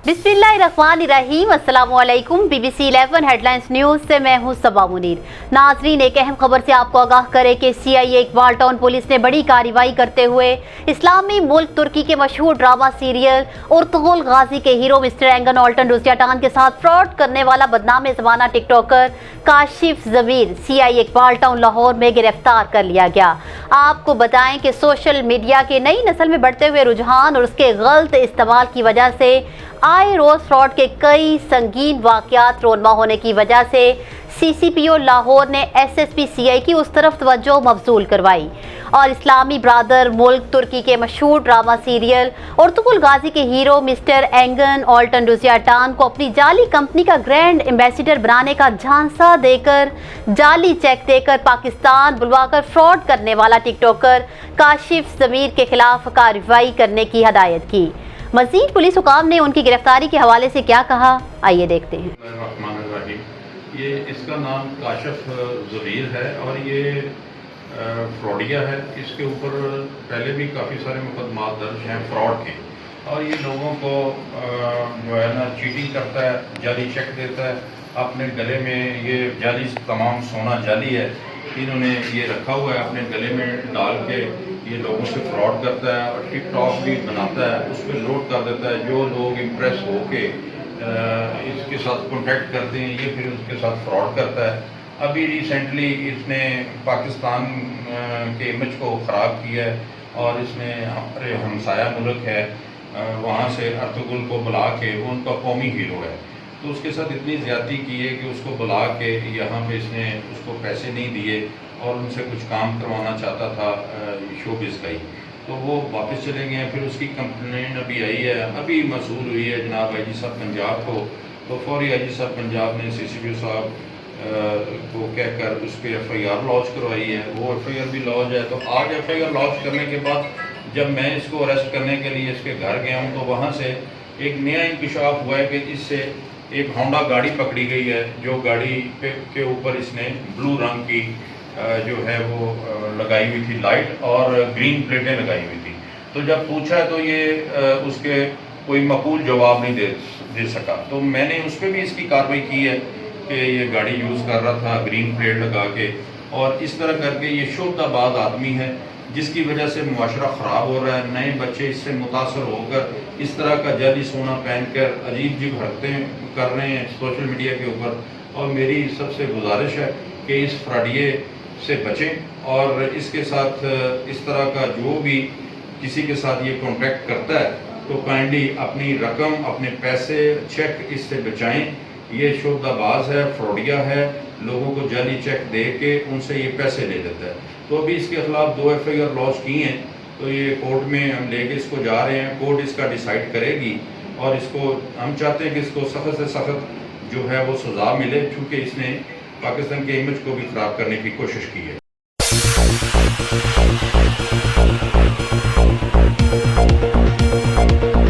बिस्मिल्लाहिर्रहमानिर्रहीम। अस्सलामुअलैकुम। BBC 11 headlines news से मैं हूं सबा मुनीर। नाजरीन, एक अहम खबर से आपको आगाह करें कि CIA इकबाल टाउन पुलिस ने बड़ी कार्रवाई करते हुए इस्लामी मुल्क तुर्की के मशहूर ड्रामा सीरियल उर्तुगुल गाजी के हीरो मिस्टर एंगन ऑल्टन रुज़ियाटान के साथ फ्रॉड करने वाला बदनाम ज़माना टिकटॉकर काशिफ ज़मीर CIA इकबाल टाउन लाहौर में गिरफ्तार कर लिया गया। आपको बताएं कि सोशल मीडिया के नई नस्ल में बढ़ते हुए रुझान और उसके गलत इस्तेमाल की वजह से आए रोज फ्रॉड के कई संगीन वाक़यात रोनमा होने की वजह से CCPO लाहौर ने SSP CI की उस तरफ तवज्जो मबजूल करवाई और इस्लामी ब्रादर मुल्क तुर्की के मशहूर ड्रामा सीरियल उर्तुगुल गाजी के हीरो मिस्टर एंगन ऑल्टन रुज़ियाटान को अपनी जाली कंपनी का ग्रैंड एम्बेसडर बनाने का झांसा देकर जाली चेक देकर पाकिस्तान बुलवाकर फ्रॉड करने वाला टिकटॉकर काशिफ ज़मीर के खिलाफ कार्रवाई करने की हदायत की। मज़ीद पुलिस हुकाम ने उनकी गिरफ्तारी के हवाले से क्या कहा, आइए देखते हैं। ये इसका नाम काशिफ ज़मीर है और ये फ्रॉडिया है। इसके ऊपर पहले भी काफ़ी सारे मुकदमात दर्ज हैं फ्रॉड के, और ये लोगों को जो है ना चीटिंग करता है, जाली चेक देता है, अपने गले में ये जाली तमाम सोना जाली है इन्होंने ये रखा हुआ है, अपने गले में डाल के ये लोगों से फ्रॉड करता है और टिकटॉक भी बनाता है, उस पर लोड कर देता है। जो लोग इम्प्रेस हो के इसके साथ कॉन्टैक्ट करते हैं ये फिर उसके साथ फ्रॉड करता है। अभी रिसेंटली इसने पाकिस्तान के इमेज को ख़राब किया है और इसने हमारे हमसाया मुल्क है वहाँ से अर्तुगुल को बुला के, वो उनका कौमी हीरो है, तो उसके साथ इतनी ज़्यादती की है कि उसको बुला के यहाँ पे इसने उसको पैसे नहीं दिए और उनसे कुछ काम करवाना चाहता था शोबिज़ का ही, तो वो वापस चले गए हैं। फिर उसकी कंप्लेंट अभी आई है, अभी मसूल हुई है जनाब IG साहब पंजाब को, तो फौरी IG साहब पंजाब ने CCPO साहब को कहकर उस पर FIR लॉन्च करवाई है। वो FIR भी लॉन्च है, तो आज FIR लॉन्च करने के बाद जब मैं इसको अरेस्ट करने के लिए इसके घर गया हूँ तो वहाँ से एक नया इंकशाफ हुआ है कि इससे एक होंडा गाड़ी पकड़ी गई है, जो गाड़ी के ऊपर इसने ब्लू रंग की जो है वो लगाई हुई थी लाइट और ग्रीन प्लेटें लगाई हुई थी। तो जब पूछा तो ये उसके कोई मकबूल जवाब नहीं दे सका, तो मैंने उस पर भी इसकी कार्रवाई की है कि ये गाड़ी यूज़ कर रहा था ग्रीन प्लेट लगा के, और इस तरह करके ये शुद्धाबाद आदमी है जिसकी वजह से मुआशरा ख़राब हो रहा है। नए बच्चे इससे मुतासर होकर इस तरह का जाली सोना पहनकर अजीब अजीब हरकतें कर रहे हैं सोशल मीडिया के ऊपर, और मेरी सबसे गुजारिश है कि इस फ्रॉडिये से बचें और इसके साथ इस तरह का जो भी किसी के साथ ये कॉन्टैक्ट करता है तो काइंडली अपनी रकम, अपने पैसे, चेक इससे बचाएं। ये शुद्धाबाज है, फ्रॉडिया है, लोगों को जाली चेक दे के उनसे ये पैसे ले लेता है। तो अभी इसके खिलाफ 2 FIR लॉन्च की हैं, तो ये कोर्ट में हम लेके इसको जा रहे हैं, कोर्ट इसका डिसाइड करेगी और इसको हम चाहते हैं कि इसको सख्त से सख्त जो है वो सज़ा मिले, क्योंकि इसने पाकिस्तान के इमेज को भी ख़राब करने की कोशिश की है।